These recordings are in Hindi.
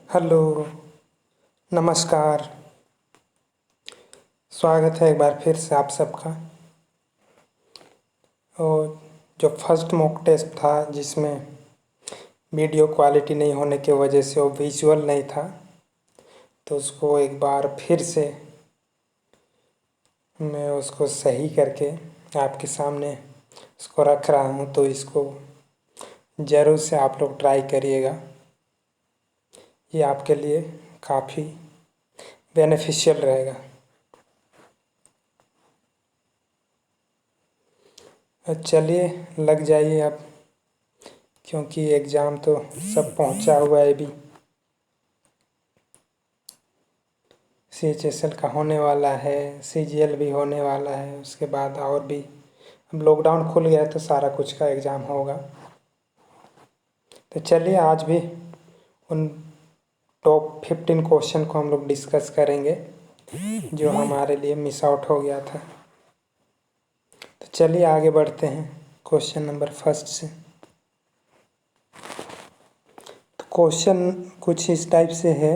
हेलो, नमस्कार। स्वागत है एक बार फिर से आप सबका। और जो फर्स्ट मॉक टेस्ट था जिसमें वीडियो क्वालिटी नहीं होने की वजह से वो विजुअल नहीं था, तो उसको एक बार फिर से मैं उसको सही करके आपके सामने उसको रख रहा हूँ। तो इसको ज़रूर से आप लोग ट्राई करिएगा। ये आपके लिए काफ़ी बेनिफिशियल रहेगा। चलिए लग जाइए अब, क्योंकि एग्ज़ाम तो सब पहुंचा हुआ है अभी। CHSL का होने वाला है, CGL भी होने वाला है, उसके बाद और भी। अब लॉकडाउन खुल गया तो सारा कुछ का एग्ज़ाम होगा। तो चलिए आज भी उन टॉप 15 क्वेश्चन को हम लोग डिस्कस करेंगे जो हमारे लिए मिस आउट हो गया था। तो चलिए आगे बढ़ते हैं क्वेश्चन नंबर फर्स्ट से। तो क्वेश्चन कुछ इस टाइप से है।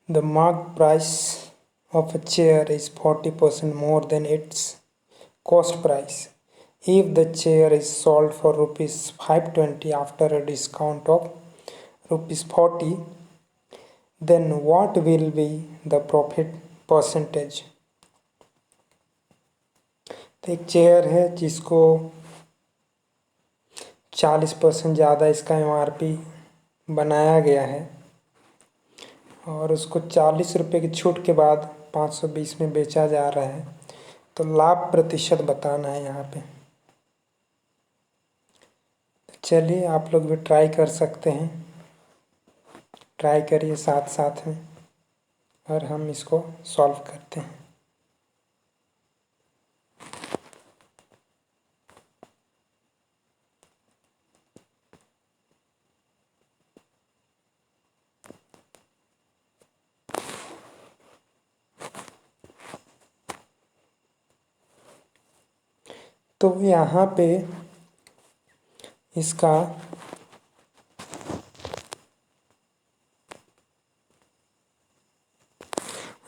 The market price of a chair is 40% more than its cost price. If the chair is sold for rupees 520 after a discount of rupees 40, then what will be the profit percentage? तो एक चेयर है जिसको 40% ज़्यादा इसका MRP बनाया गया है और उसको 40 रुपये की छूट के बाद 520 में बेचा जा रहा है। तो लाभ प्रतिशत बताना है यहाँ पे। चलिए आप लोग भी ट्राई कर सकते हैं, ट्राई करिए साथ साथ में और हम इसको सॉल्व करते हैं। तो यहाँ पे इसका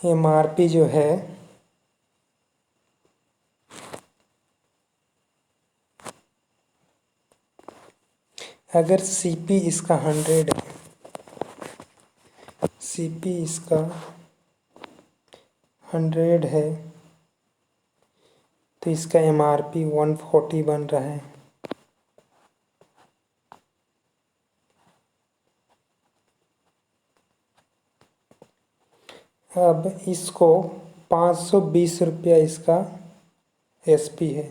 MRP जो है अगर CP इसका 100 है, CP इसका 100 है, तो इसका MRP 140 बन रहा है। अब इसको 520 रुपया इसका SP है।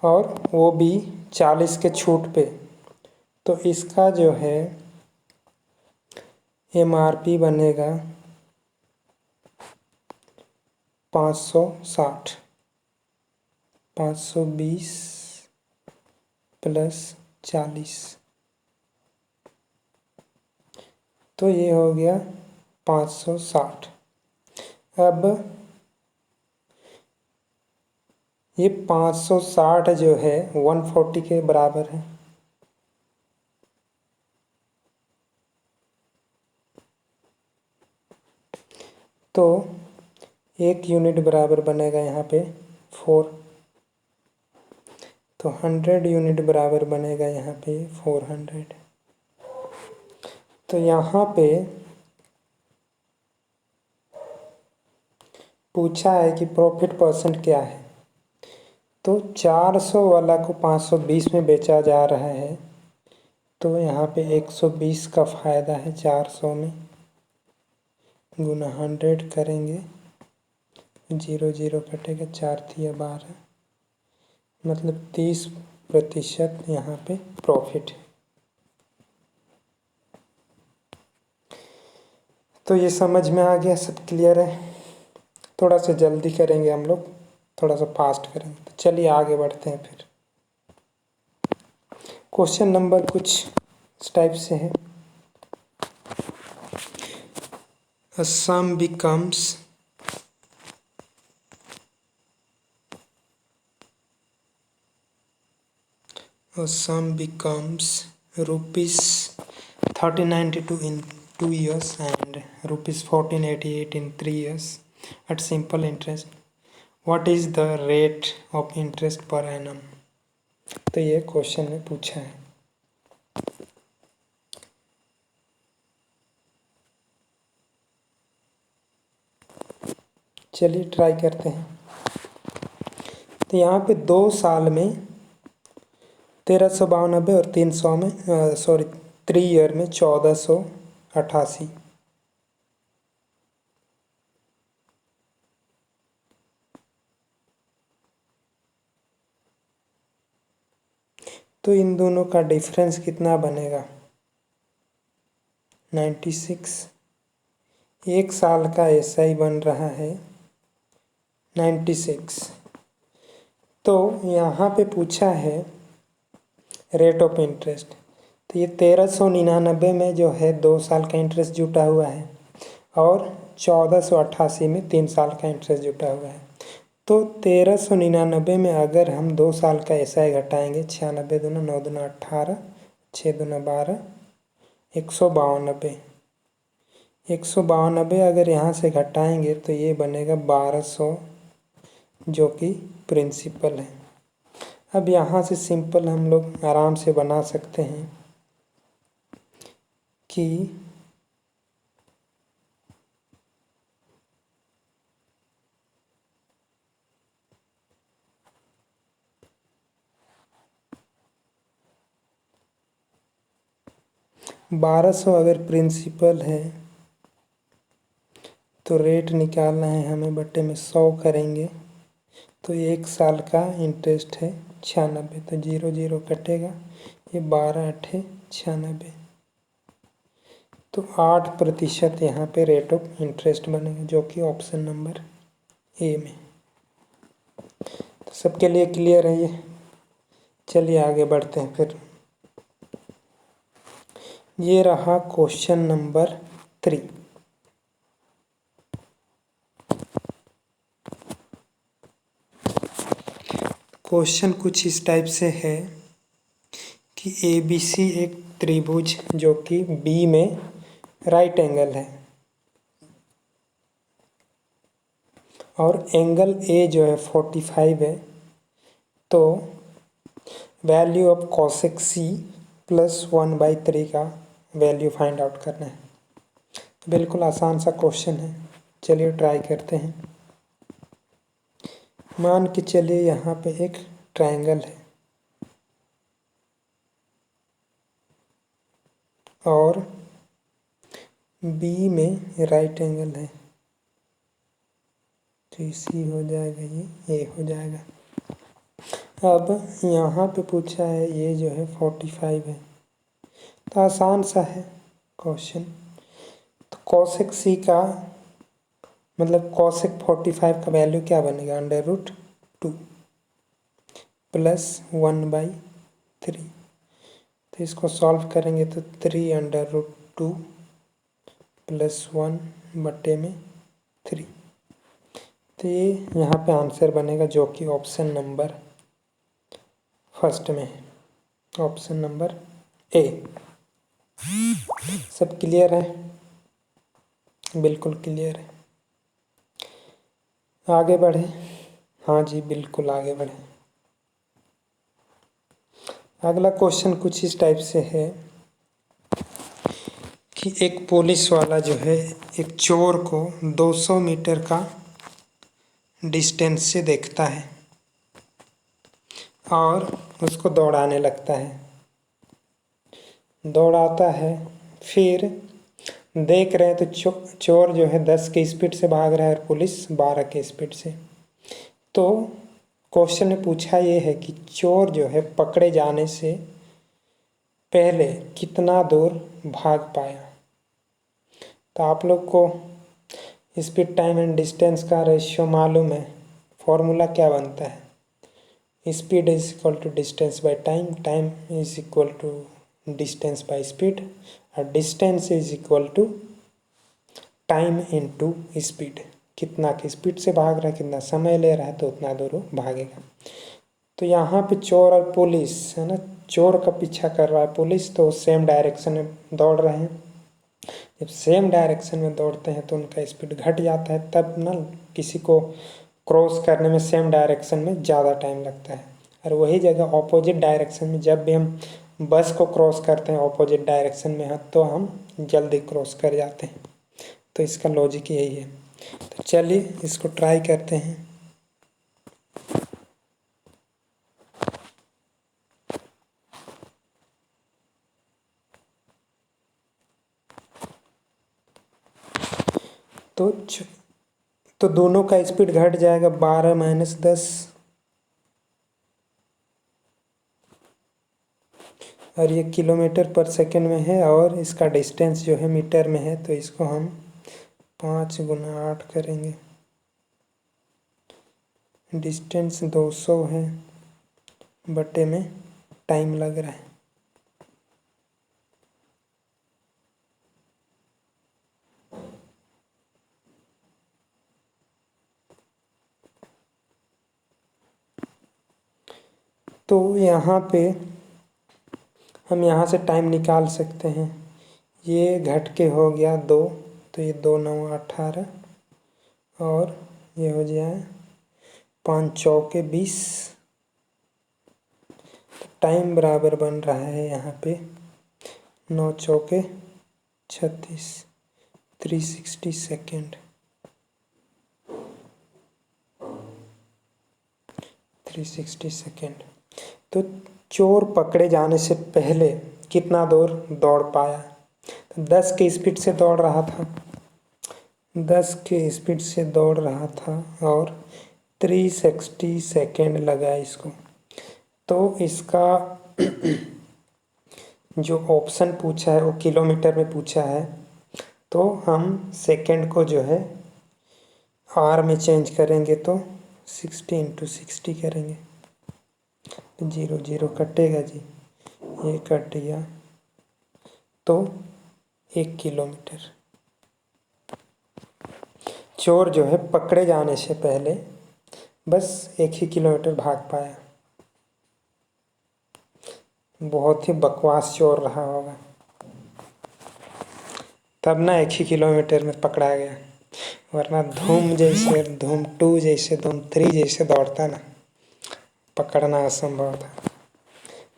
और वो भी 40 के छूट पे। तो इसका जो है MRP बनेगा 560, 520 प्लस 40, तो ये हो गया 560। अब ये 560 जो है 140 के बराबर है। तो 1 यूनिट बराबर बनेगा यहाँ पे 4। तो 100 यूनिट बराबर बनेगा यहाँ पे 400। तो यहाँ पे पूछा है कि प्रॉफिट परसेंट क्या है। तो 400 वाला को 520 में बेचा जा रहा है, तो यहाँ पे 120 का फ़ायदा है 400 में, गुना 100 करेंगे, 0 0 कटेगा, 4 तिया 12, मतलब 30% यहाँ पे प्रॉफिट है। तो ये समझ में आ गया, सब क्लियर है। थोड़ा सा जल्दी करेंगे हम लोग। थोड़ा सा फास्ट करेंगे। तो चलिए आगे बढ़ते हैं फिर। क्वेश्चन नंबर कुछ इस टाइप से है। A sum becomes rupees 1392 in 2 years and rupees 1488 in 3 years at simple interest. What is the rate of interest per annum? तो ये क्वेश्चन में पूछा है। चलिए ट्राई करते हैं। तो यहाँ पे 2 साल में 1392 और 300 में 3 ईयर में 1488। तो इन दोनों का डिफरेंस कितना बनेगा? 96। एक साल का ऐसा ही बन रहा है 96। तो यहाँ पे पूछा है रेट ऑफ इंटरेस्ट। तो ये 1399 में जो है 2 साल का इंटरेस्ट जुटा हुआ है और 1488 में 3 साल का इंटरेस्ट जुटा हुआ है। तो 1399 में अगर हम 2 साल का SI घटाएंगे, 96 दूना 9 दूना 18, 6 दूना 12, 192। 192 अगर यहाँ से घटाएंगे तो ये बनेगा 1200, जो कि प्रिंसिपल है। अब यहाँ से सिंपल हम लोग आराम से बना सकते हैं कि 1200 अगर प्रिंसिपल है तो रेट निकालना है हमें, बटे में 100 करेंगे तो 1 साल का इंटरेस्ट है 96। तो 0 0 कटेगा, ये 12 8 96। तो 8% यहाँ पे रेट ऑफ इंटरेस्ट बनेगा, जो कि ऑप्शन नंबर ए में। तो सबके लिए क्लियर है ये। चलिए आगे बढ़ते हैं फिर। ये रहा क्वेश्चन नंबर 3। क्वेश्चन कुछ इस टाइप से है कि ABC एक त्रिभुज जो कि B में राइट एंगल है और एंगल A जो है 45 है। तो value of cosec C plus 1/3 का वैल्यू फाइंड आउट करना है। बिल्कुल आसान सा क्वेश्चन है, चलिए ट्राई करते हैं। मान के चलिए यहाँ पे एक ट्रायंगल है और B में राइट एंगल है, तो C हो जाएगा, ये A हो जाएगा। अब यहाँ पे पूछा है ये जो है 45 है, तो आसान सा है क्वेश्चन। तो cosec C का मतलब cosec 45 का वैल्यू क्या बनेगा? √2 प्लस 1/3। तो इसको सॉल्व करेंगे तो 3√2 प्लस 1/3। तो ये यहाँ पे आंसर बनेगा, जो कि ऑप्शन नंबर फर्स्ट में है, ऑप्शन नंबर ए। सब क्लियर है? बिल्कुल क्लियर है। आगे बढ़े? हाँ जी बिल्कुल आगे बढ़े। अगला क्वेश्चन कुछ इस टाइप से है कि एक पुलिस वाला जो है एक चोर को 200 मीटर का डिस्टेंस से देखता है और उसको दौड़ाने लगता है। दौड़ाता है, फिर देख रहे हैं तो चोर जो है 10 की स्पीड से भाग रहा है और पुलिस 12 की स्पीड से। तो क्वेश्चन में पूछा ये है कि चोर जो है पकड़े जाने से पहले कितना दूर भाग पाया। तो आप लोग को स्पीड टाइम एंड डिस्टेंस का रेशियो मालूम है, फॉर्मूला क्या बनता है, speed is equal to distance by time, time is equal to distance by speed, और distance is equal to time into speed. कितना की स्पीड से भाग रहा है, कितना समय ले रहा है, तो उतना दूर वो भागेगा। तो यहाँ पे चोर और पुलिस है ना, चोर का पीछा कर रहा है पुलिस, तो सेम डायरेक्शन में दौड़ रहे हैं। जब सेम डायरेक्शन में दौड़ते हैं तो उनका स्पीड घट जाता है, तब ना किसी को क्रॉस करने में सेम डायरेक्शन में ज़्यादा टाइम लगता है। और वही जगह ऑपोजिट डायरेक्शन में जब भी हम बस को क्रॉस करते हैं ऑपोजिट डायरेक्शन में है, तो हम जल्दी क्रॉस कर जाते हैं। तो इसका लॉजिक यही है। तो चलिए इसको ट्राई करते हैं। तो दोनों का स्पीड घट जाएगा 12 माइनस 10, और ये किलोमीटर पर सेकेंड में है, और इसका डिस्टेंस जो है मीटर में है, तो इसको हम 5 गुना 8 करेंगे। डिस्टेंस 200 है, बटे में टाइम लग रहा है। तो यहाँ पे हम यहाँ से टाइम निकाल सकते हैं। ये घट के हो गया 2, तो ये 2 9 18, और ये हो जाए 5 चौके 20। टाइम बराबर बन रहा है यहाँ पे 9 चौके 36, 360 सेकेंड। 360 सेकेंड। तो चोर पकड़े जाने से पहले कितना दूर दौड़ पाया, तो 10 की स्पीड से दौड़ रहा था, 10 की स्पीड से दौड़ रहा था, और 360 सेकेंड लगा इसको। तो इसका जो ऑप्शन पूछा है वो किलोमीटर में पूछा है, तो हम सेकेंड को जो है आर में चेंज करेंगे, तो 60 इंटू 60 करेंगे, तो 0 0 कटेगा जी, ये कट गया, तो 1 किलोमीटर। चोर जो है पकड़े जाने से पहले बस 1 ही किलोमीटर भाग पाया। बहुत ही बकवास चोर रहा होगा, तब ना 1 ही किलोमीटर में पकड़ा गया, वरना धूम जैसे, धूम 2 जैसे, धूम 3 जैसे दौड़ता ना, पकड़ना असंभव था।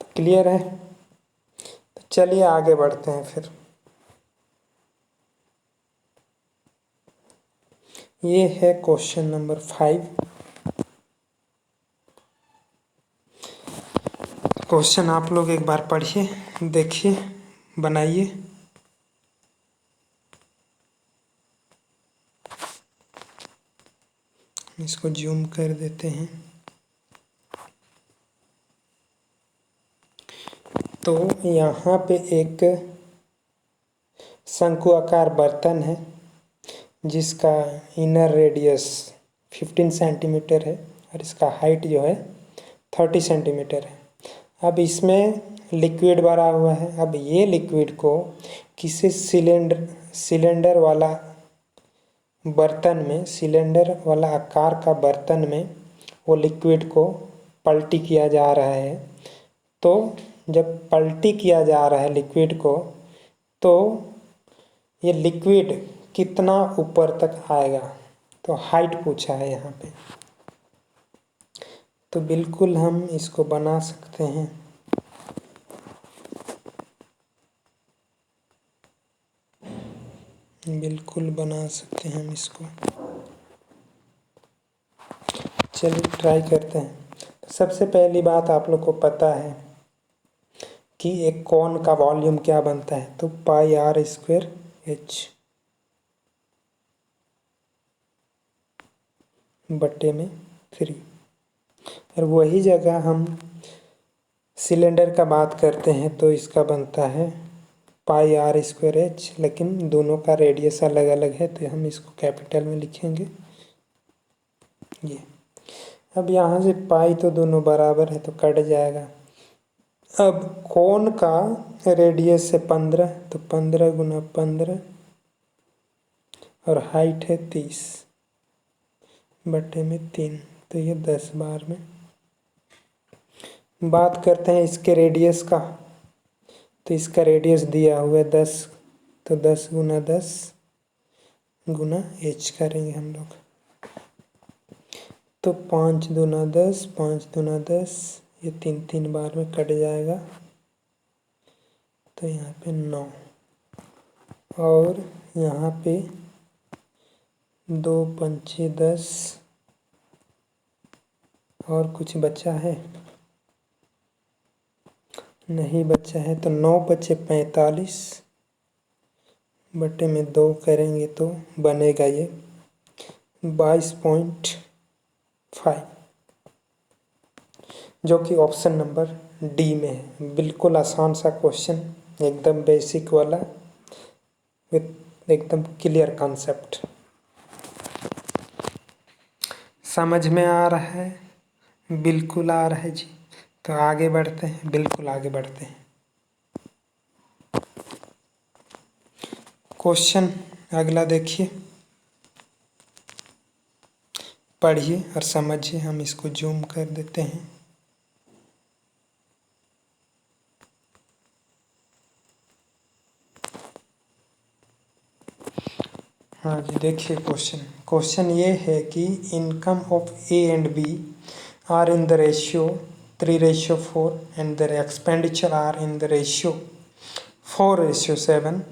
तो क्लियर है। तो चलिए आगे बढ़ते हैं फिर। ये है क्वेश्चन नंबर 5। क्वेश्चन आप लोग एक बार पढ़िए, देखिए, बनाइए। इसको जूम कर देते हैं। तो यहाँ पे एक शंकु आकार बर्तन है जिसका इनर रेडियस 15 सेंटीमीटर है, और इसका हाइट जो है 30 सेंटीमीटर है। अब इसमें लिक्विड भरा हुआ है। अब ये लिक्विड को किसी सिलेंडर वाला बर्तन में, सिलेंडर वाला आकार का बर्तन में वो लिक्विड को पलटी किया जा रहा है। तो जब पलटी किया जा रहा है लिक्विड को, तो ये लिक्विड कितना ऊपर तक आएगा, तो हाइट पूछा है यहाँ पे। तो बिल्कुल हम इसको बना सकते हैं। बिल्कुल बना सकते हैं हम इसको। चलिए ट्राई करते हैं। सबसे पहली बात आप लोग को पता है कि एक कोन का वॉल्यूम क्या बनता है, तो पाई आर स्क्वायर एच बटे में 3। और वही जगह हम सिलेंडर का बात करते हैं तो इसका बनता है पाई आर स्क्वायर एच, लेकिन दोनों का रेडियस अलग अलग है, तो हम इसको कैपिटल में लिखेंगे ये। अब यहाँ से पाई तो दोनों बराबर है तो कट जाएगा। अब कोण का रेडियस है 15, तो 15 गुना 15 और हाइट है 30 बटे में 3, तो ये 10 बार में। बात करते हैं इसके रेडियस का, तो इसका रेडियस दिया हुआ है 10, तो 10 गुना 10 गुना h करेंगे हम लोग, तो 5 दूना 10, 5 दूना 10, ये 3 बार में कट जाएगा, तो यहाँ पे 9 और यहाँ पे 2 पंचे 10 और कुछ बचा है नहीं बचा है, तो 9 बचे 45 बटे में 2 करेंगे तो बनेगा ये 22.5, जो कि ऑप्शन नंबर डी में है। बिल्कुल आसान सा क्वेश्चन, एकदम बेसिक वाला विथ एकदम क्लियर कॉन्सेप्ट। समझ में आ रहा है? बिल्कुल आ रहा है जी। तो आगे बढ़ते हैं, बिल्कुल आगे बढ़ते हैं। क्वेश्चन अगला देखिए, पढ़िए और समझिए। हम इसको जूम कर देते हैं। हाँ जी, देखिए क्वेश्चन ये है कि income of A and B are in the ratio 3:4 and their expenditure are in the ratio 4:7.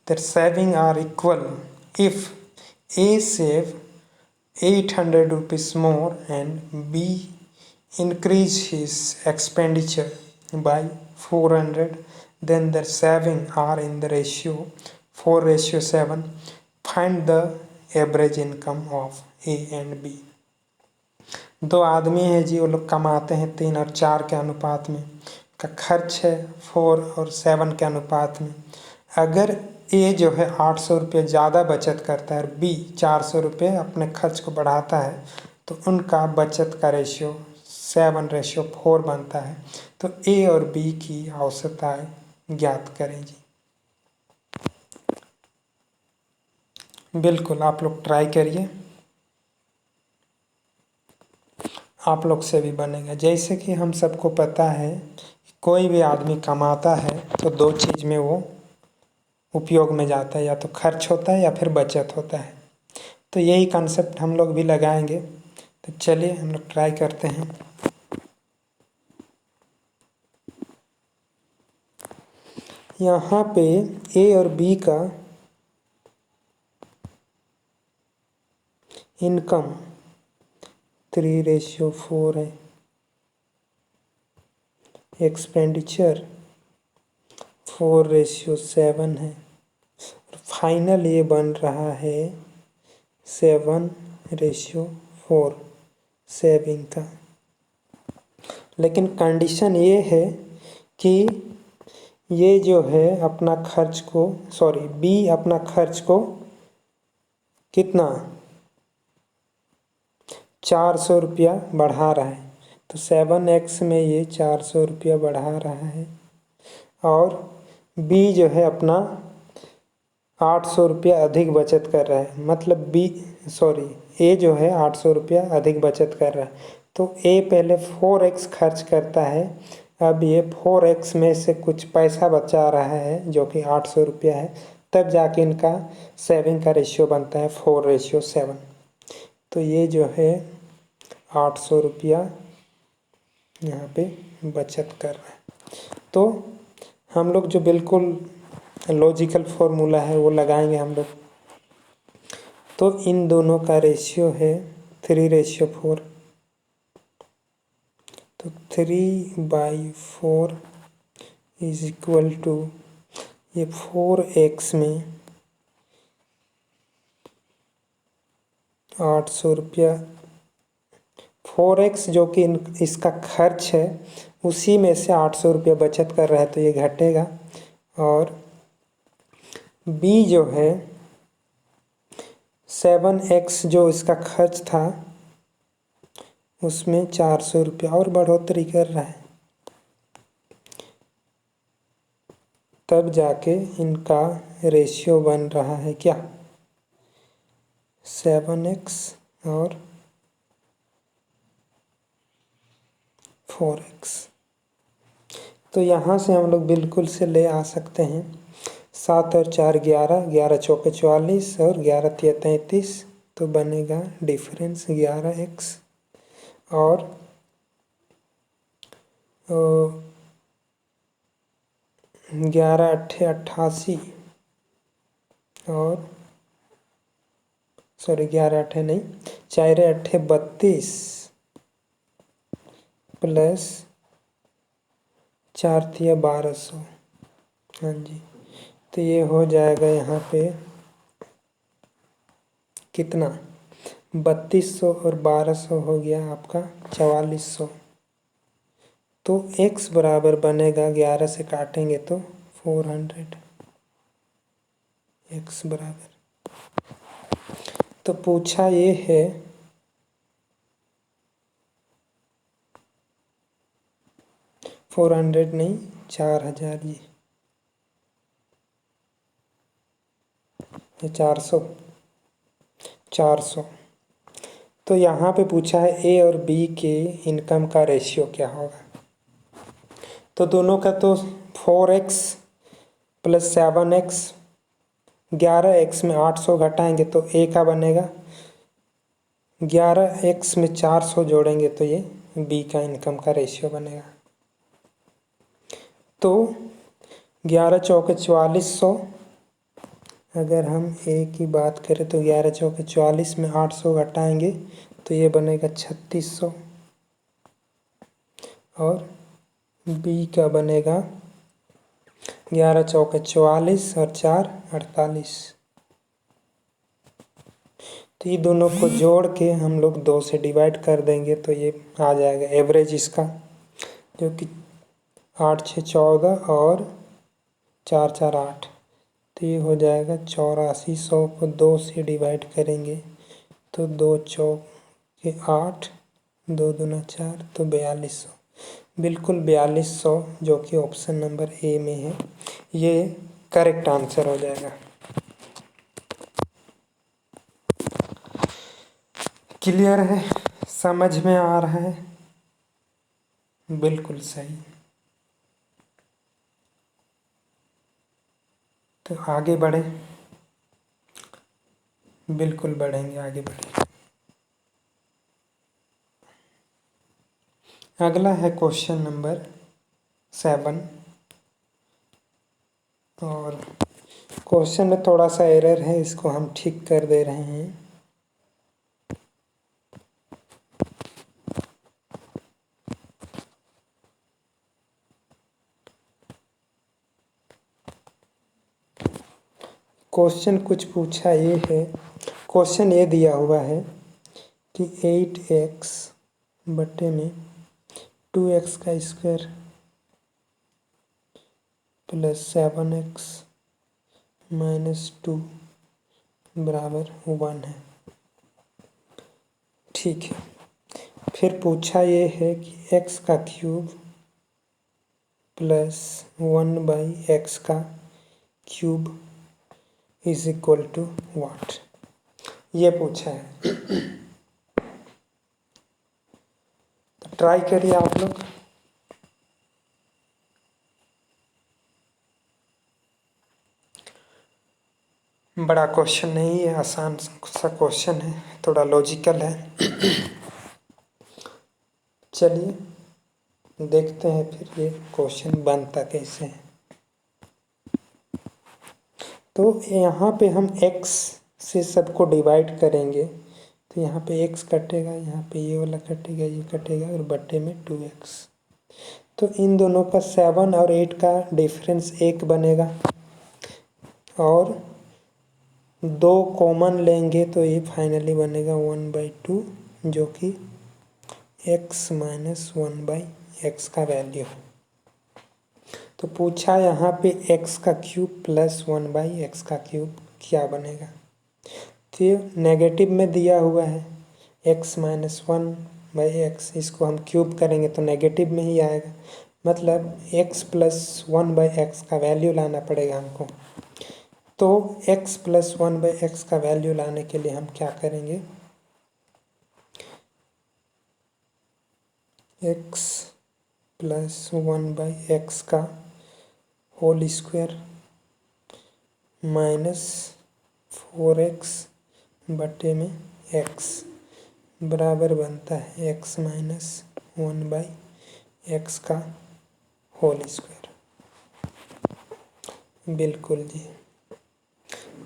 Their saving are equal if A save 800 rupees more and B increase his expenditure by 400, then their saving are in the ratio 4:7. Find the average income of A and B. दो आदमी है जी, वो लोग कमाते हैं 3 और 4 के अनुपात में, का खर्च है 4 और 7 के अनुपात में। अगर ए जो है 800 रुपये ज़्यादा बचत करता है और बी 400 रुपये अपने खर्च को बढ़ाता है, तो उनका बचत का रेशियो 7:4 बनता है। तो ए और बी की औसत आय ज्ञात करें जी। बिल्कुल आप लोग ट्राई करिए, आप लोग से भी बनेगा। जैसे कि हम सबको पता है, कोई भी आदमी कमाता है तो 2 चीज़ में वो उपयोग में जाता है, या तो खर्च होता है या फिर बचत होता है। तो यही कंसेप्ट हम लोग भी लगाएंगे। तो चलिए हम लोग ट्राई करते हैं। यहाँ पे ए और बी का इनकम 3:4 है, एक्सपेंडिचर 4:7 है, फाइनल ये बन रहा है 7:4 सेविंग का। लेकिन कंडीशन ये है कि ये जो है अपना खर्च को बी अपना खर्च को कितना 400 रुपया बढ़ा रहा है, तो 7x में ये 400 रुपया बढ़ा रहा है, और बी जो है अपना 800 रुपया अधिक बचत कर रहा है। मतलब ए जो है 800 रुपया अधिक बचत कर रहा है। तो ए पहले 4x खर्च करता है, अब ये 4x में से कुछ पैसा बचा रहा है जो कि 800 रुपया है, तब जाके इनका सेविंग का रेशियो बनता है 4:7। तो ये जो है 800 रुपया यहाँ पे बचत कर रहा है। तो हम लोग जो बिल्कुल लॉजिकल फॉर्मूला है वो लगाएंगे हम लोग। तो इन दोनों का रेशियो है 3:4, तो 3/4 इज इक्वल टू ये 4x में 800 रुपया, 4x जो कि इसका खर्च है उसी में से 800 रुपया बचत कर रहा है, तो ये घटेगा। और b जो है 7x जो इसका खर्च था उसमें 400 रुपया और बढ़ोतरी कर रहा है, तब जाके इनका रेशियो बन रहा है क्या, 7x और 4x। तो यहाँ से हम लोग बिल्कुल से ले आ सकते हैं 7 और 4 11, 11 चौके 44 और 11 तिया 33, तो बनेगा डिफरेंस 11x और 11 अट्ठे 88 और 11 अट्ठे नहीं, 4 अट्ठे 32 प्लस 4 तिया 1200। हाँ जी, तो ये हो जाएगा यहाँ पे कितना, 3200 और 1200 हो गया आपका 4400। तो x बराबर बनेगा, 11 से काटेंगे तो 400 x बराबर। तो पूछा ये है 400 नहीं 4000, ये 400। तो यहाँ पे पूछा है ए और बी के इनकम का रेशियो क्या होगा। तो दोनों का तो 4x प्लस 7x, 11x में 800 घटाएंगे तो ए का बनेगा, 11x में 400 जोड़ेंगे तो ये बी का इनकम का रेशियो बनेगा। तो 11 चौके 4400, अगर हम ए की बात करें तो 11 चौके 44 में 800 घटाएंगे तो ये बनेगा 3600 और बी का बनेगा 11 चौके 44 और 4 48। तो ये दोनों को जोड़ के हम लोग 2 से डिवाइड कर देंगे तो ये आ जाएगा एवरेज इसका, जो कि 8 6 14 और 4 4 8। तो ये हो जाएगा 8400 को 2 से डिवाइड करेंगे तो 2 चौके 8, 2 दूना 4, तो 4200, बिल्कुल 4200 जो कि ऑप्शन नंबर ए में है, ये करेक्ट आंसर हो जाएगा। क्लियर है, समझ में आ रहा है, बिल्कुल सही। तो आगे बढ़े, बिल्कुल बढ़ेंगे, आगे बढ़ेंगे। अगला है क्वेश्चन नंबर 7 और क्वेश्चन में थोड़ा सा एरर है, इसको हम ठीक कर दे रहे हैं। क्वेश्चन कुछ पूछा ये है, क्वेश्चन ये दिया हुआ है कि 8x बटे में 2x का स्क्वायर प्लस 7x माइनस 2 बराबर 1 है। ठीक है, फिर पूछा ये है कि x का क्यूब प्लस 1/x का cube is equal to what, ये पूछा है। तो ट्राई करिए आप लोग। बड़ा क्वेश्चन नहीं है, आसान सा क्वेश्चन है, थोड़ा लॉजिकल है। चलिए देखते हैं फिर ये क्वेश्चन बनता कैसे है। तो यहाँ पे हम x से सबको डिवाइड करेंगे तो यहाँ पे x कटेगा, यहाँ पे ये वाला कटेगा, ये कटेगा और बटे में 2x। तो इन दोनों का 7 और 8 का डिफरेंस 1 बनेगा और 2 कॉमन लेंगे तो ये फाइनली बनेगा 1/2, जो कि x माइनस 1/x का वैल्यू है। तो पूछा यहाँ पे x का क्यूब प्लस 1/x का क्यूब क्या बनेगा। तो ये नेगेटिव में दिया हुआ है, x माइनस 1 बाई एक्स, इसको हम क्यूब करेंगे तो नेगेटिव में ही आएगा, मतलब x प्लस 1/x का वैल्यू लाना पड़ेगा हमको। तो x प्लस 1/x का वैल्यू लाने के लिए हम क्या करेंगे, x प्लस 1/x का होल स्क्वायर माइनस 4x बटे में x बराबर बनता है x माइनस 1/x का होल स्क्वायर। बिल्कुल जी।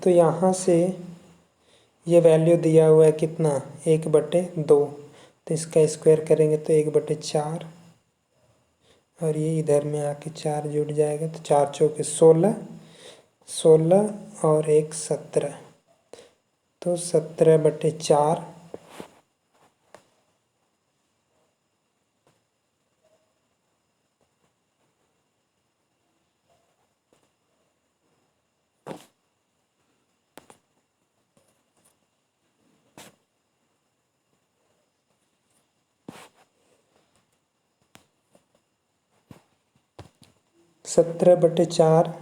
तो यहाँ से ये वैल्यू दिया हुआ है कितना, 1/2, तो इसका स्क्वायर करेंगे तो 1/4, और ये इधर में आके 4 जुड़ जाएगा, तो 4 चौके 16, 16 और 1 17, तो 17/4 17/4,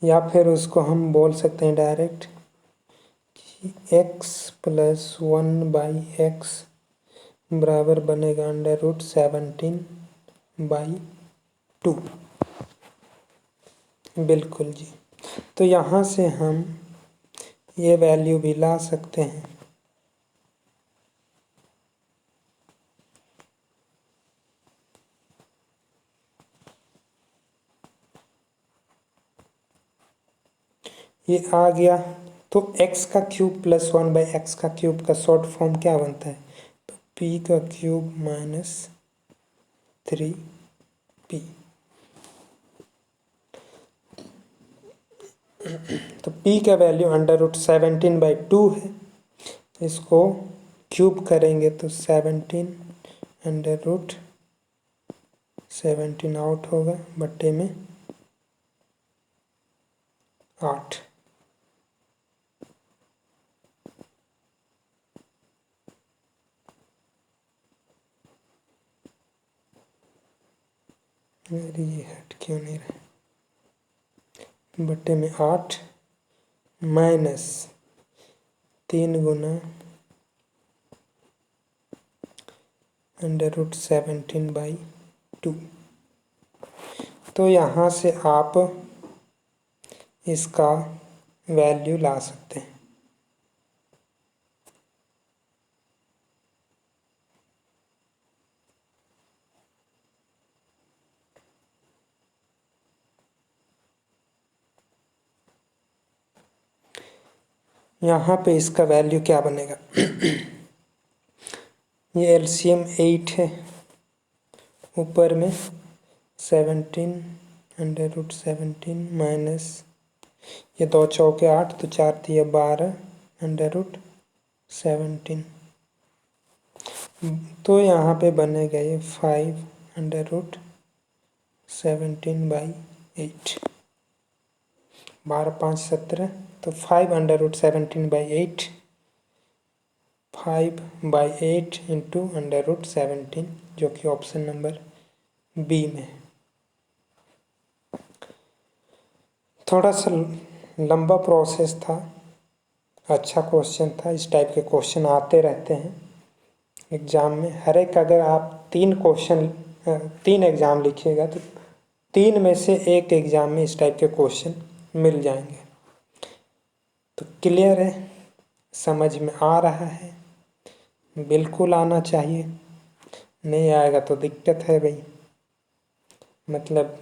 या फिर उसको हम बोल सकते हैं डायरेक्ट कि x प्लस 1/x बराबर बनेगा √17/2। बिल्कुल जी। तो यहाँ से हम ये वैल्यू भी ला सकते हैं। ये आ गया, तो x का क्यूब प्लस 1/x का क्यूब का शॉर्ट फॉर्म क्या बनता है, तो p का क्यूब माइनस 3p। तो p का वैल्यू √17/2 है, इसको क्यूब करेंगे तो 17 आउट होगा बट्टे में 8। अरे ये हट क्यों नहीं रहा, बट्टे में 8 माइनस 3 गुना √17/2। तो यहाँ से आप इसका वैल्यू ला सकते हैं। यहाँ पे इसका वैल्यू क्या बनेगा, ये एलसीएम 8 है, ऊपर में 17 माइनस ये 2 चौके 8, तो 4 दिया 12 √17, तो यहाँ पे बनेगा ये 5√17/8। 12 5 17, तो 5√17/8, 5/8 इंटू √17, जो कि ऑप्शन नंबर बी में है। थोड़ा सा लंबा प्रोसेस था, अच्छा क्वेश्चन था। इस टाइप के क्वेश्चन आते रहते हैं एग्ज़ाम में। हर एक, अगर आप 3 एग्ज़ाम लिखिएगा तो 3 में से 1 एग्ज़ाम में इस टाइप के क्वेश्चन मिल जाएंगे। तो क्लियर है, समझ में आ रहा है, बिल्कुल आना चाहिए, नहीं आएगा तो दिक्कत है भाई, मतलब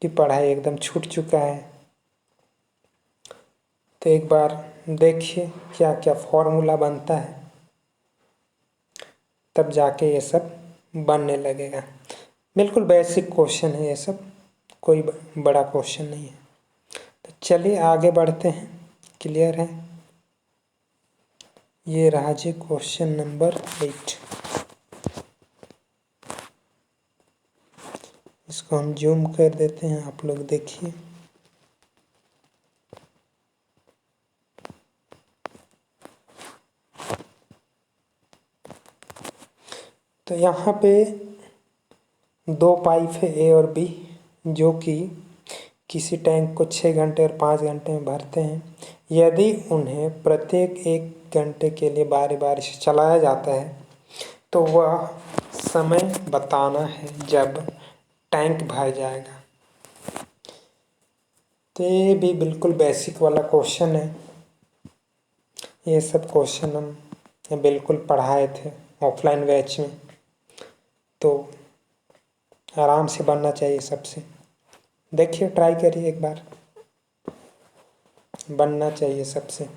कि पढ़ाई एकदम छूट चुका है। तो एक बार देखिए क्या क्या फॉर्मूला बनता है, तब जाके ये सब बनने लगेगा। बिल्कुल बेसिक क्वेश्चन है ये सब, कोई बड़ा क्वेश्चन नहीं है। तो चलिए आगे बढ़ते हैं। क्लियर है, ये रहा जी क्वेश्चन नंबर 8। इसको हम जूम कर देते हैं, आप लोग देखिए। तो यहाँ पे दो पाइप है ए और बी, जो कि किसी टैंक को 6 घंटे और 5 घंटे में भरते हैं। यदि उन्हें प्रत्येक 1 घंटे के लिए बारी बारी से चलाया जाता है तो वह समय बताना है जब टैंक भर जाएगा। तो ये भी बिल्कुल बेसिक वाला क्वेश्चन है। ये सब क्वेश्चन हम बिल्कुल पढ़ाए थे ऑफलाइन बैच में, तो आराम से बनना चाहिए सबसे। देखिए, ट्राई करिए एक बार, बनना चाहिए सबसे।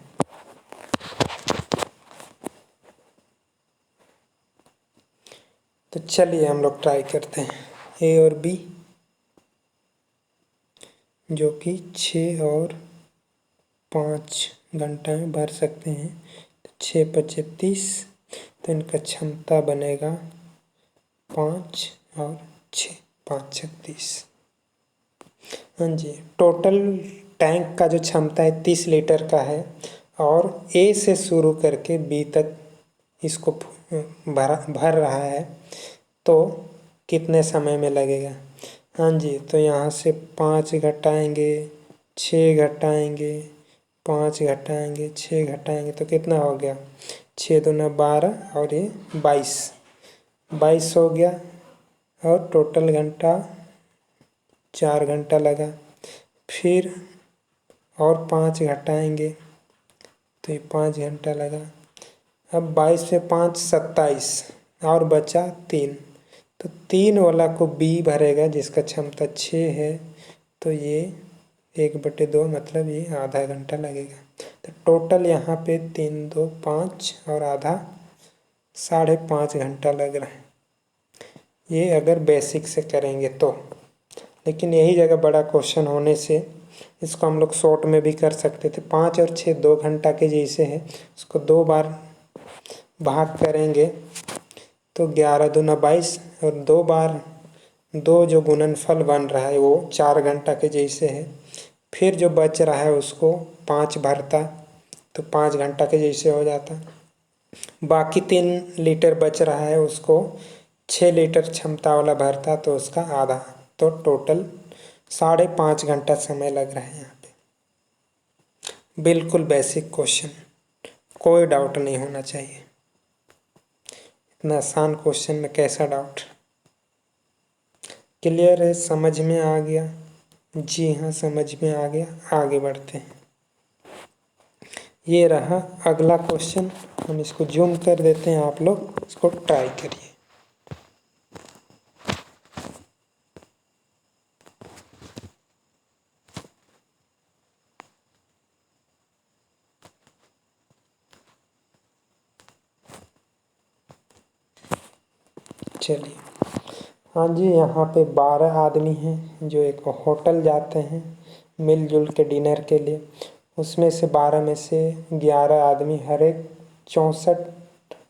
तो चलिए हम लोग ट्राई करते हैं। ए और बी जो कि 6 और 5 घंटा में भर सकते हैं। तो 6×5 = 30, तो इनका क्षमता बनेगा 5 और 6, 5×6 = 30। हाँ जी, टोटल टैंक का जो क्षमता है 30 लीटर का है, और ए से शुरू करके बी तक इसको भर रहा है, तो कितने समय में लगेगा। हाँ जी, तो यहाँ से 5 घटाएंगे, 6 घटाएंगे, 5 घटाएंगे, 6 घटाएंगे, तो कितना हो गया, 6 दूना 12 और ये 22 हो गया। और टोटल घंटा 4 घंटा लगा। फिर और 5 घटाएंगे तो ये 5 घंटा लगा। अब 22 से 5 = 27 और बचा 3, तो 3 वाला को बी भरेगा जिसका क्षमता 6 है, तो ये 1/2 मतलब ये आधा घंटा लगेगा। तो टोटल यहाँ पे 3 2 5 और आधा 5.5 घंटा लग रहा है, ये अगर बेसिक से करेंगे तो। लेकिन यही जगह बड़ा क्वेश्चन होने से इसको हम लोग शॉर्ट में भी कर सकते थे। 5 और 6 2 घंटा के जैसे है, उसको 2 बार भाग करेंगे तो 11 दूना 22, और 2 बार 2 जो गुणनफल बन रहा है वो 4 घंटा के जैसे है। फिर जो बच रहा है उसको 5 भरता तो 5 घंटा के जैसे हो जाता। बाकी 3 लीटर बच रहा है उसको 6 लीटर क्षमता वाला भरता तो उसका आधा, तो टोटल 5.5 घंटा समय लग रहा है यहाँ पे। बिल्कुल बेसिक क्वेश्चन, कोई डाउट नहीं होना चाहिए। इतना आसान क्वेश्चन में कैसा डाउट। क्लियर है, समझ में आ गया? जी हाँ, समझ में आ गया। आगे बढ़ते हैं। ये रहा अगला क्वेश्चन, हम इसको जूम कर देते हैं, आप लोग इसको ट्राई करिए। चलिए, हाँ जी, यहाँ पे 12 आदमी हैं जो एक होटल जाते हैं मिलजुल के डिनर के लिए। उसमें से 12 में से 11 आदमी हर एक 64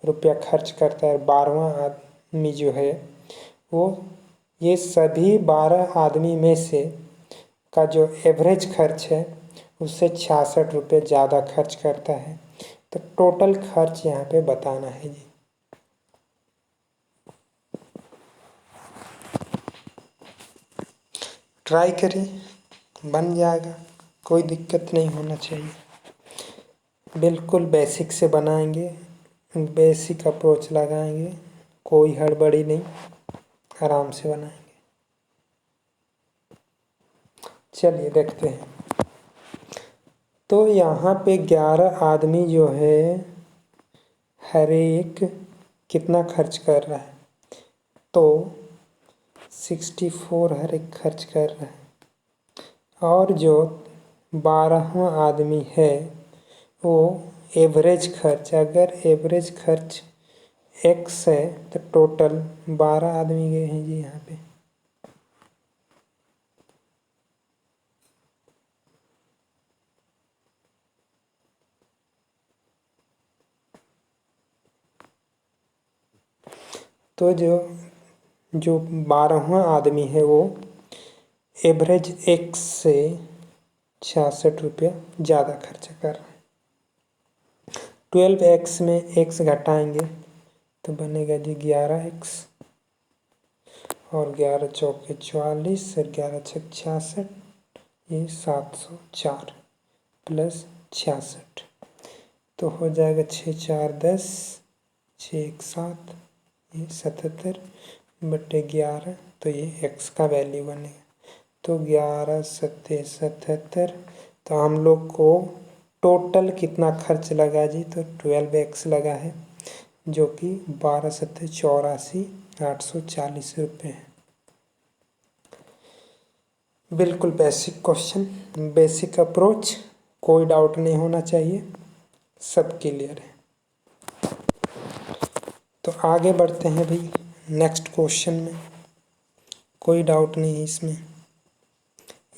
रुपया खर्च करता है। 12वां आदमी जो है वो ये सभी 12 आदमी में से का जो एवरेज खर्च है उससे 66 रुपये ज़्यादा खर्च करता है। तो टोटल खर्च यहाँ पे बताना है जी। ट्राई करिए, बन जाएगा, कोई दिक्कत नहीं होना चाहिए। बिल्कुल बेसिक से बनाएंगे, बेसिक अप्रोच लगाएंगे, कोई हड़बड़ी नहीं, आराम से बनाएंगे। चलिए देखते हैं। तो यहाँ पे 11 आदमी जो है हर एक कितना खर्च कर रहा है, तो 64 हर एक खर्च कर रहा है। और जो 12वां आदमी है वो एवरेज खर्च, अगर एवरेज खर्च x है तो टोटल 12 आदमी गए हैं जी यहाँ पे। तो जो 12वां आदमी है वो एवरेज x से 66 रुपया ज़्यादा खर्च कर रहा है। 12x में x घटाएंगे तो बनेगा जी 11x और 11 चौके 44 और 11 छक 66, ये 704 प्लस 66, तो हो जाएगा 6 4 10, 6 1 7, ये 77 बटे 11, तो ये x का वैल्यू बनेगा। तो 11 सत्ते 77, तो हम लोग को टोटल कितना खर्च लगा जी, तो 12x लगा है, जो कि 12 सत्ते 84, 840 रुपये है। बिल्कुल बेसिक क्वेश्चन, बेसिक अप्रोच, कोई डाउट नहीं होना चाहिए, सब क्लियर है। तो आगे बढ़ते हैं भाई नेक्स्ट क्वेश्चन में, कोई डाउट नहीं है इसमें।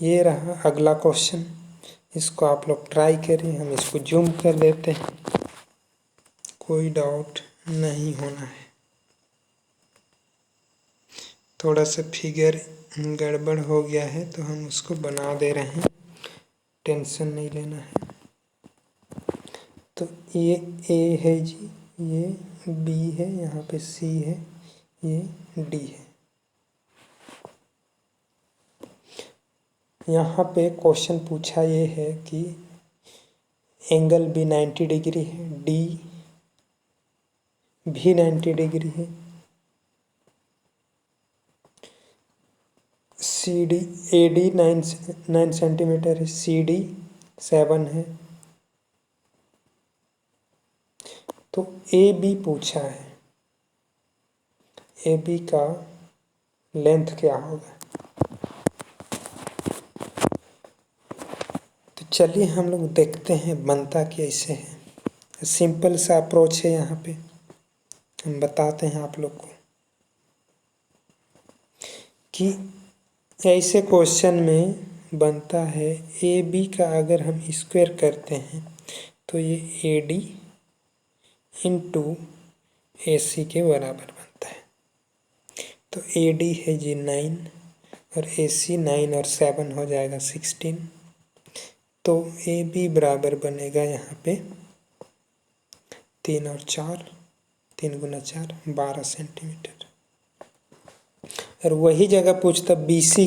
ये रहा अगला क्वेश्चन, इसको आप लोग ट्राई करिए, हम इसको जूम कर देते हैं, कोई डाउट नहीं होना है। थोड़ा सा फिगर गड़बड़ हो गया है तो हम उसको बना दे रहे हैं, टेंशन नहीं लेना है। तो ये ए है जी, ये बी है, यहाँ पे सी है, ये डी है। यहाँ पे क्वेश्चन पूछा ये है कि एंगल बी 90 डिग्री है, डी भी 90 डिग्री है, C D A D 9 centimetre है, सी डी 7 है। तो ए बी पूछा है, ए बी का लेंथ क्या होगा। तो चलिए हम लोग देखते हैं बनता कैसे है। सिंपल सा अप्रोच है, यहाँ पे हम बताते हैं आप लोग को कि ऐसे क्वेश्चन में बनता है ए बी का अगर हम स्क्वायर करते हैं तो ये ए डी इंटू ए सी के बराबर बनता है। तो ए डी है जी 9 और ए सी 9 और 7 हो जाएगा 16, तो ए बी बराबर बनेगा यहाँ पे 3 और 4, 3 गुना 4 12 सेंटीमीटर। और वही जगह पूछता BC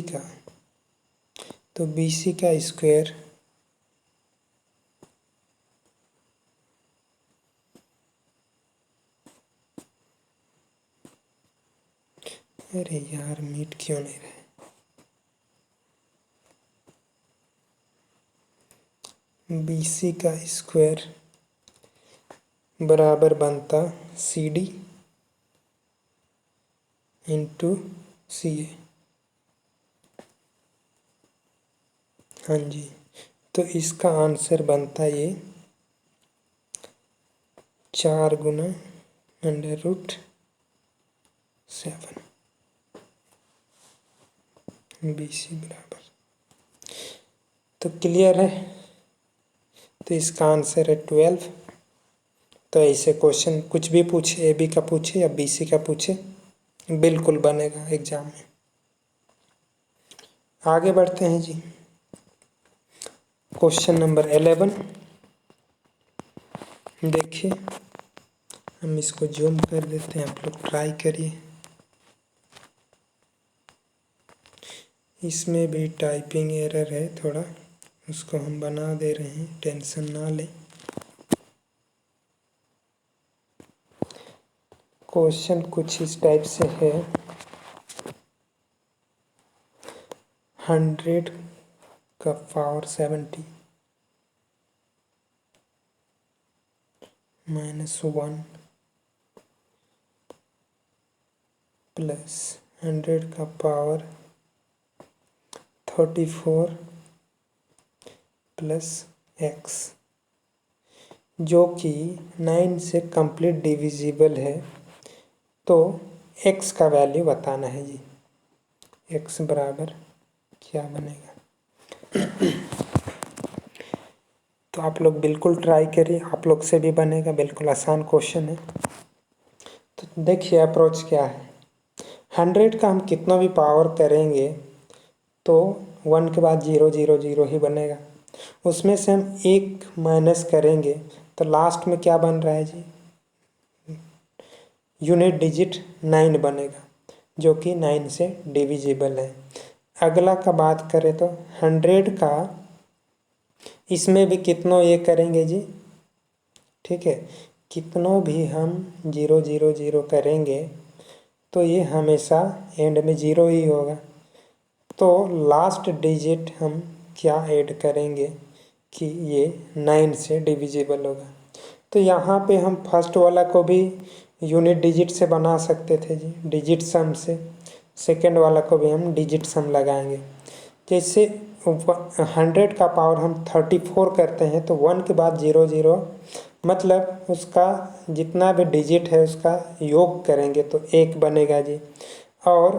का, तो BC का स्क्वायर अरे यार मीट क्यों नहीं रहे, BC का स्क्वायर बराबर बनता CD इंटू CA। हाँ जी, तो इसका आंसर बनता ये 4 गुना √7 BC बराबर। तो क्लियर है, तो इसका आंसर है 12। तो ऐसे क्वेश्चन कुछ भी पूछे, ए बी का पूछे या BC का पूछे, बिल्कुल बनेगा एग्जाम में। आगे बढ़ते हैं जी, क्वेश्चन नंबर 11। देखिए हम इसको जूम कर देते हैं, आप लोग ट्राई करिए। इसमें भी टाइपिंग एरर है थोड़ा, उसको हम बना दे रहे हैं, टेंशन ना लें। क्वेश्चन कुछ इस टाइप से है, 100 का पावर 70 -1 प्लस 100 का पावर 34 प्लस x, जो कि 9 से कंप्लीट डिविजिबल है। तो x का वैल्यू बताना है जी, x बराबर क्या बनेगा। तो आप लोग बिल्कुल ट्राई करिए, आप लोग से भी बनेगा, बिल्कुल आसान क्वेश्चन है। तो देखिए अप्रोच क्या है, 100 का हम कितना भी पावर करेंगे तो 1 के बाद 0 0 0 ही बनेगा। उसमें से हम 1 माइनस करेंगे तो लास्ट में क्या बन रहा है जी, यूनिट डिजिट 9 बनेगा, जो कि 9 से डिविजिबल है। अगला का बात करें तो 100 का, इसमें भी कितनों ये करेंगे जी, ठीक है, कितनों भी हम 0 0 0 करेंगे तो ये हमेशा एंड में 0 ही होगा। तो लास्ट डिजिट हम क्या ऐड करेंगे कि ये 9 से डिविजिबल होगा। तो यहाँ पे हम फर्स्ट वाला को भी यूनिट डिजिट से बना सकते थे जी, डिजिट सम से। सेकेंड वाला को भी हम डिजिट सम लगाएंगे। जैसे 100 का पावर हम 34 करते हैं तो 1 के बाद 0 0, मतलब उसका जितना भी डिजिट है उसका योग करेंगे तो 1 बनेगा जी। और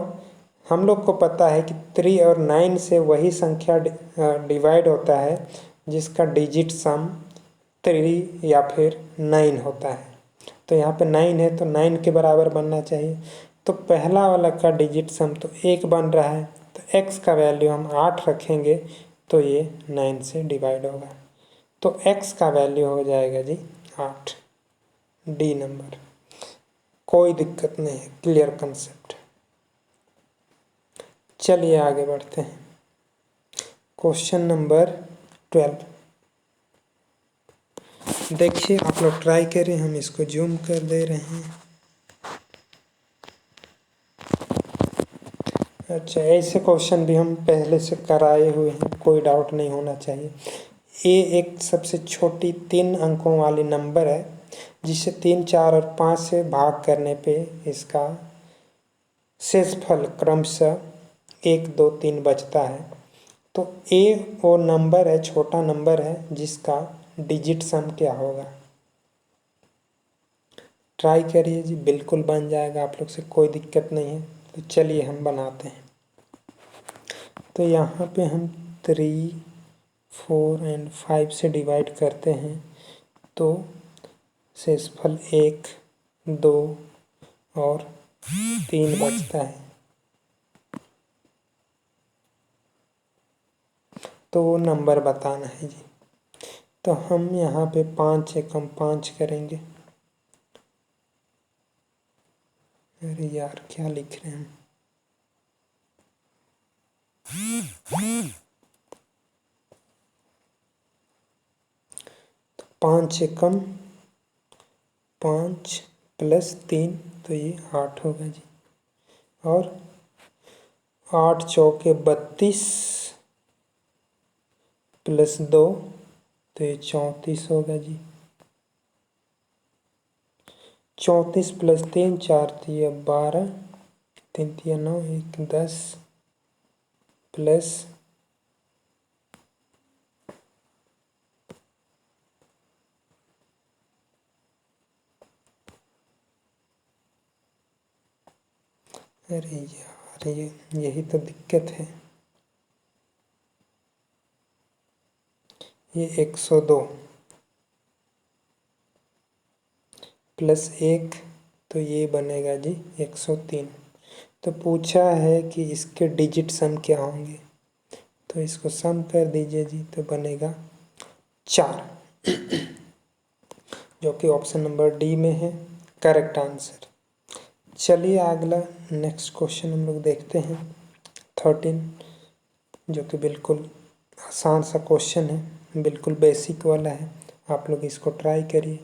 हम लोग को पता है कि 3 और 9 से वही संख्या डिवाइड होता है जिसका डिजिट सम 3 या फिर 9 होता है। तो यहाँ पे 9 है तो 9 के बराबर बनना चाहिए। तो पहला वाला का डिजिट सम तो 1 बन रहा है, तो x का वैल्यू हम 8 रखेंगे तो ये 9 से डिवाइड होगा। तो x का वैल्यू हो जाएगा जी 8, डी नंबर। कोई दिक्कत नहीं है, क्लियर कंसेप्ट। चलिए आगे बढ़ते हैं। Question number 12। देखिए आप लोग ट्राई करें, हम इसको जूम कर दे रहे हैं। अच्छा, ऐसे क्वेश्चन भी हम पहले से कराए हुए हैं, कोई डाउट नहीं होना चाहिए। ये एक सबसे छोटी 3 अंकों वाली नंबर है जिसे 3 4 और 5 से भाग करने पे इसका शेषफल क्रमशः 1 2 3 बचता है। तो ए वो नंबर है, छोटा नंबर है जिसका डिजिट सम क्या होगा। ट्राई करिए जी, बिल्कुल बन जाएगा, आप लोग से कोई दिक्कत नहीं है। तो चलिए हम बनाते हैं। तो यहाँ पे हम 3 4 एंड 5 से डिवाइड करते हैं तो शेषफल 1 2 और 3 बचता है। तो वो नंबर बताना है जी। तो हम यहाँ पे 5 एकम 5 करेंगे। अरे यार क्या लिख रहे हैं हम। तो 5 एकम 5 प्लस 3 तो ये 8 होगा जी। और 8 चौके 32 प्लस 2 तो ये 34 होगा जी। 34 प्लस 3 4 तिया 12, 3 तिया 9, 1 10 प्लस 'अरे यार ये यही तो दिक्कत है। ये 102 प्लस 1 तो ये बनेगा जी 103। तो पूछा है कि इसके डिजिट सम क्या होंगे, तो इसको सम कर दीजिए जी, तो बनेगा 4, जो कि ऑप्शन नंबर डी में है करेक्ट आंसर। चलिए अगला नेक्स्ट क्वेश्चन हम लोग देखते हैं 13, जो कि बिल्कुल आसान सा क्वेश्चन है, बिल्कुल बेसिक वाला है। आप लोग इसको ट्राई करिए,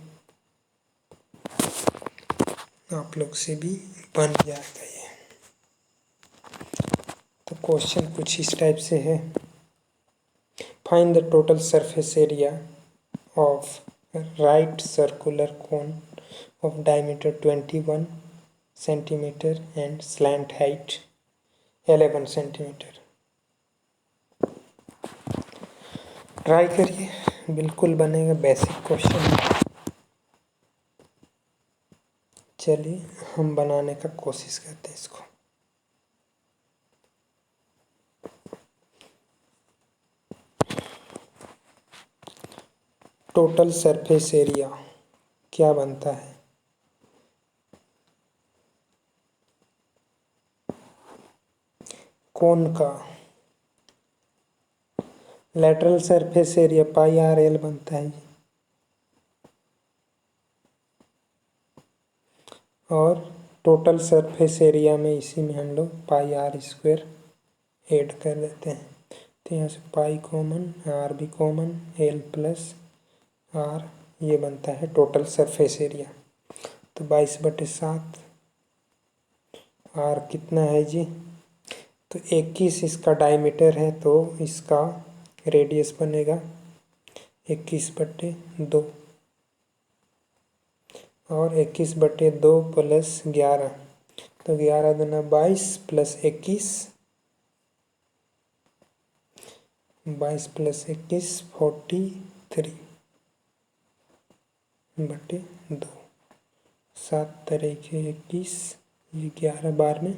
आप लोग से भी बन जाएगा ये। तो क्वेश्चन कुछ इस टाइप से है, find the total surface area of right circular cone of diameter 21 centimetre and slant height 11 centimetre. Try करिए, बिल्कुल बनेगा, बेसिक क्वेश्चन। चलिए हम बनाने का कोशिश करते हैं इसको। टोटल सरफेस एरिया क्या बनता है, कोन का lateral surface area pi R L बनता है। और टोटल सरफेस एरिया में इसी में हम लोग पाई आर स्क्वायर ऐड कर देते हैं। तो यहाँ से पाई कॉमन, आर भी कॉमन, एल प्लस आर, ये बनता है टोटल सरफेस एरिया। तो 22/7, आर कितना है जी, तो 21 इसका डायमीटर है, तो इसका रेडियस बनेगा 21/2, और 21/2 प्लस 11, तो 11 दूना 22 प्लस 21, 22 प्लस 21 43/2, 7 तरीके 21, ये 11 बार में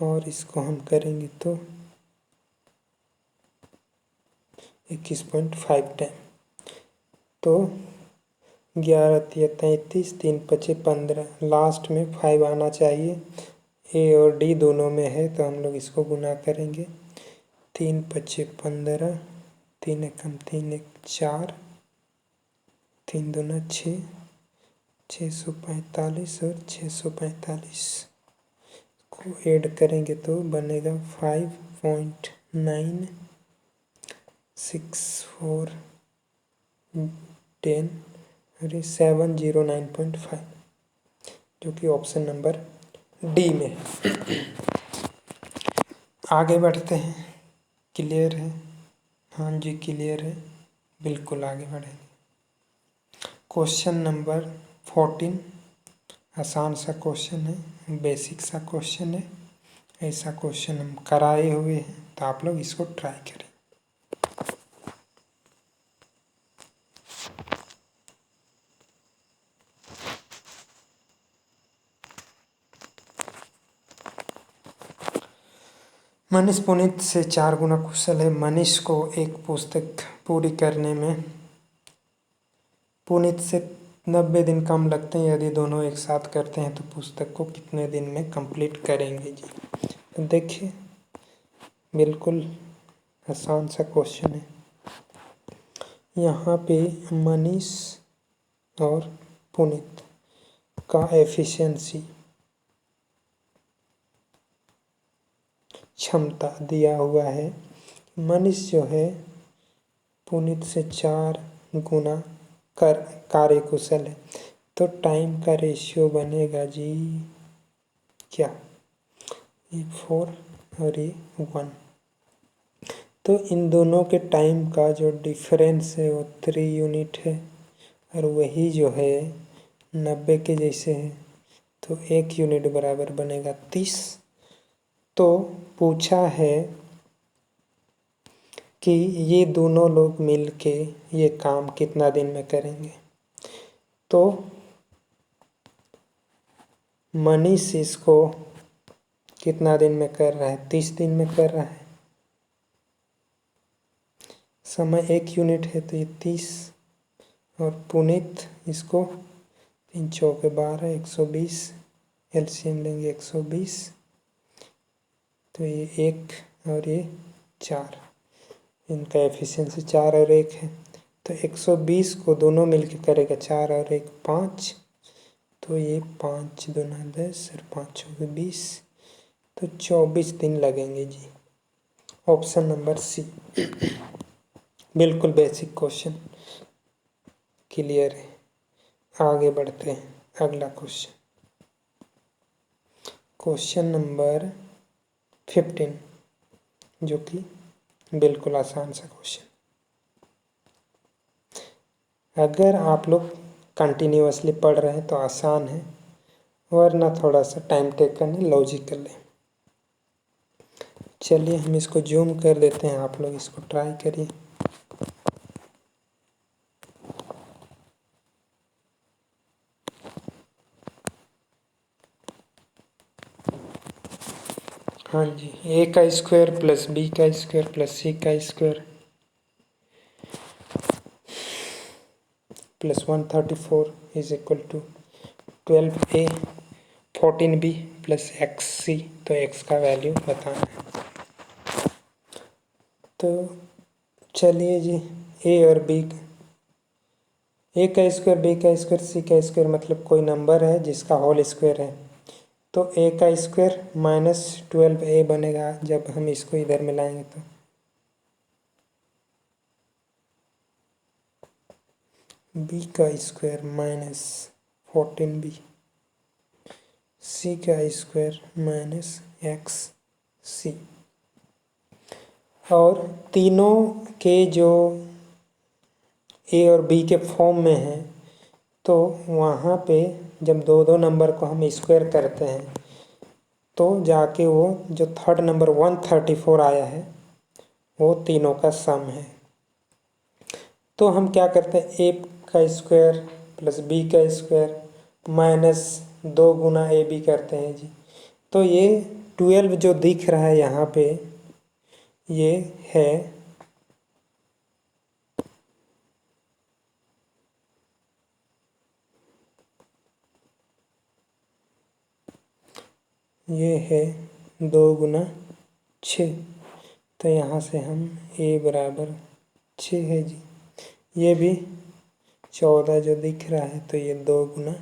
और इसको हम करेंगे तो 21.5 टाइम, तो 11 तिया 33, 3 पचे 15, लास्ट में 5 आना चाहिए। ए और डी दोनों में है, तो हम लोग इसको गुना करेंगे। 3 पचे 15, 3 एकम 3 एक 4, 3 दूना 6, 645 और 645 को ऐड करेंगे तो बनेगा 5.964 10 और 709.5, जो कि ऑप्शन नंबर डी में है। आगे बढ़ते हैं। क्लियर है? हाँ जी क्लियर है, बिल्कुल आगे बढ़ेंगे। क्वेश्चन नंबर 14, आसान सा क्वेश्चन है, बेसिक सा क्वेश्चन है। ऐसा क्वेश्चन हम कराए हुए हैं, तो आप लोग इसको ट्राई करें। मनीष पुनीत से 4 गुना कुशल है। मनीष को एक पुस्तक पूरी करने में पुनीत से 90 दिन कम लगते हैं। यदि दोनों एक साथ करते हैं तो पुस्तक को कितने दिन में कंप्लीट करेंगे जी? तो देखिए, बिल्कुल आसान सा क्वेश्चन है। यहाँ पे मनीष और पुनीत का एफिशिएंसी, क्षमता दिया हुआ है। मनीष जो है पुनीत से 4 गुना कार्यकुशल है, तो टाइम का रेशियो बनेगा जी क्या, ये 4 और ये 1। तो इन दोनों के टाइम का जो डिफरेंस है वो 3 यूनिट है, और वही जो है 90 के जैसे है, तो 1 यूनिट बराबर बनेगा 30। तो पूछा है कि ये दोनों लोग मिलके ये काम कितना दिन में करेंगे। तो मनीष इसको कितना दिन में कर रहा है, 30 दिन में कर रहा है। समय 1 यूनिट है, तो ये 30, और पुनीत इसको 3 चौके 12, 120, एलसीएम लेंगे 120, तो ये 1 और ये 4, इनका एफिशिएंसी 4 और 1 है। तो 120 को दोनों मिलके करेगा 4 और 1 5, तो ये 5 दूना 10 और 5 चौके 20, तो 24 दिन लगेंगे जी। ऑप्शन नंबर सी, बिल्कुल बेसिक क्वेश्चन, क्लियर है। आगे बढ़ते हैं, अगला क्वेश्चन, क्वेश्चन नंबर 15, जो कि बिल्कुल आसान सा क्वेश्चन। अगर आप लोग कंटिन्यूअसली पढ़ रहे हैं तो आसान है, वरना थोड़ा सा टाइम टेकन है, लॉजिकल है। चलिए हम इसको जूम कर देते हैं, आप लोग इसको ट्राई करिए। हाँ जी, ए का स्क्वायर प्लस बी का स्क्वायर प्लस सी का square plus 134 is equal to 12a 14b plus xc, तो x का वैल्यू बताना है। तो चलिए जी, ए और बी, ए का स्क्वायर, बी का स्क्वायर, सी का स्क्वायर मतलब कोई नंबर है जिसका होल स्क्वायर है। तो ए का स्क्वायर -12a बनेगा जब हम इसको इधर मिलाएंगे तो। बी का स्क्वायर -14b, सी का स्क्वायर -xc। और तीनों के जो ए और बी के फॉर्म में हैं तो वहाँ पे जब दो दो नंबर को हम स्क्वायर करते हैं तो जाके वो जो थर्ड नंबर 134 आया है वो तीनों का सम है। तो हम क्या करते हैं, ए का स्क्वायर प्लस बी का स्क्वायर -2 गुना ए बी करते हैं जी। तो ये 12 जो दिख रहा है यहाँ पे ये है ये है 2 गुना 6। तो यहाँ से हम a बराबर 6 है जी। ये भी 14 जो दिख रहा है तो ये 2 गुना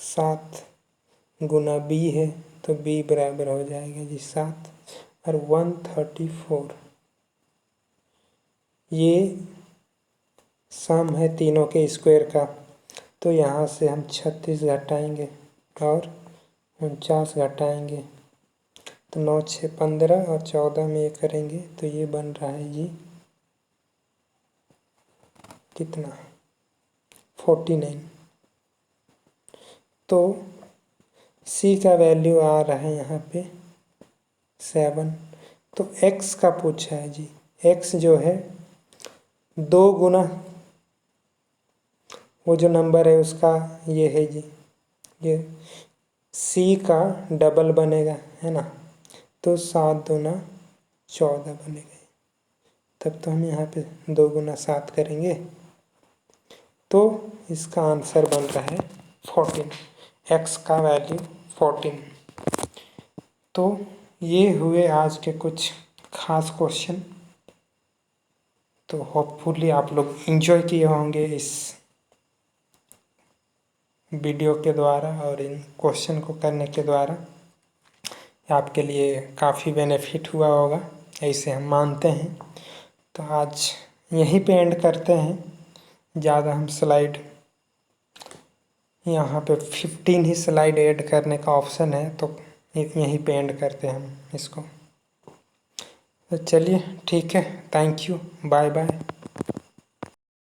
7 गुना b है तो b बराबर हो जाएगा जी 7 और 134। ये सम है तीनों के स्क्वायर का। तो यहाँ से हम 36 घटाएंगे और 49 घटाएंगे तो 9 6 15 और 14 में ये करेंगे तो ये बन रहा है जी कितना 49। तो C का वैल्यू आ रहा है यहाँ पे 7। तो X का पूछा है जी। X जो है 2 गुना वो जो नंबर है उसका ये है जी, ये C का डबल बनेगा है ना। तो 7 दूना 14 बनेगा। तब तो हम यहाँ पे 2 गुना 7 करेंगे तो इसका आंसर बन रहा है 14। x का वैल्यू 14। तो ये हुए आज के कुछ खास क्वेश्चन। तो होपफुली आप लोग एंजॉय किए होंगे इस वीडियो के द्वारा और इन क्वेश्चन को करने के द्वारा आपके लिए काफ़ी बेनिफिट हुआ होगा, ऐसे हम मानते हैं। तो आज यहीं पे एंड करते हैं। ज़्यादा हम स्लाइड यहाँ पे 15 ही स्लाइड ऐड करने का ऑप्शन है तो यहीं पे एंड करते हैं हम इसको। तो चलिए ठीक है, थैंक यू, बाय बाय।